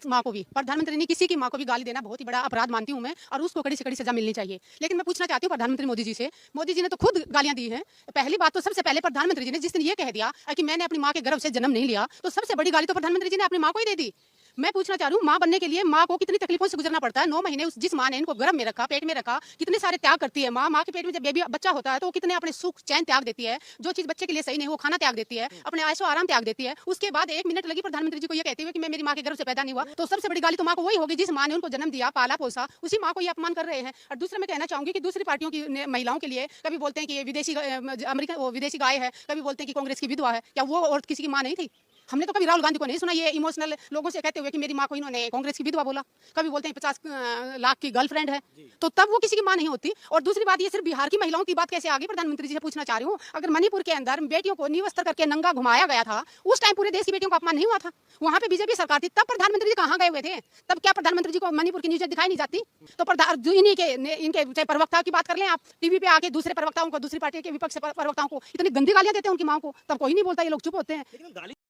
माँ को भी, प्रधानमंत्री ने किसी की माँ को भी गाली देना बहुत ही बड़ा अपराध मानती हूँ मैं, और उसको कड़ी से कड़ी सजा मिलनी चाहिए। लेकिन मैं पूछना चाहती हूँ प्रधानमंत्री मोदी जी से, मोदी जी ने तो खुद गालियां दी हैं। पहली बात तो सबसे पहले प्रधानमंत्री जी ने जिस दिन ये कह दिया कि मैंने अपनी माँ के गर्भ से जन्म नहीं लिया, तो सबसे बड़ी गाली तो प्रधानमंत्री जी ने अपनी माँ को ही दे दी। मैं पूछना चाह रही हूँ, माँ बनने के लिए माँ को कितनी तकलीफों से गुजरना पड़ता है। 9 महीने जिस माँ ने इनको गर्भ में रखा, पेट में रखा, कितने सारे त्याग करती है माँ। माँ के पेट में जब बेबी बच्चा होता है तो वो कितने अपने सुख चैन त्याग देती है। जो चीज बच्चे के लिए सही नहीं वो खाना त्याग देती है, अपने आयशो आराम त्याग देती है। उसके बाद 1 मिनट लगी प्रधानमंत्री जी को ये कहते हुए कि मैं मेरी माँ के गर्भ से पैदा नहीं हुआ। तो सबसे बड़ी गाली तो माँ को वही होगी जिस माँ ने उनको जन्म दिया, पाला पोसा, उसी माँ को ये अपमान कर रहे हैं। और दूसरा मैं कहना चाहूंगी कि दूसरी पार्टियों की महिलाओं के लिए कभी बोलते हैं कि ये विदेशी अमेरिका वो विदेशी गाय है, कभी बोलते हैं कि कांग्रेस की विधवा है। क्या वो औरत किसी की माँ नहीं थी? हमने तो कभी राहुल गांधी को नहीं सुना ये इमोशनल लोगों से कहते हुए कि मेरी माँ को इन्होंने कांग्रेस की विधवा बोला। कभी बोलते हैं 50 लाख की गर्लफ्रेंड है, तो तब वो किसी की माँ नहीं होती। और दूसरी बात, ये सिर्फ बिहार की महिलाओं की बात कैसे आ गई? प्रधानमंत्री जी से पूछना चाह रही हूँ, अगर मणिपुर के अंदर बेटियों को निवस्त्र करके नंगा घुमाया गया था, उस टाइम पूरे देश की बेटियों का अपमान नहीं हुआ था? वहां पे बीजेपी सरकार थी, तब प्रधानमंत्री जी कहाँ गए हुए थे? तब क्या प्रधानमंत्री जी को मणिपुर की न्यूज दिखाई नहीं जाती? तो इनके प्रवक्ता की बात कर लें आप, टीवी पे आके दूसरे प्रवक्ताओं को, दूसरी पार्टी के विपक्ष प्रवक्ताओं को इतनी गंदी गालियां देते हैं उनकी माँ को, तब कोई नहीं बोलता, ये लोग चुप होते हैं।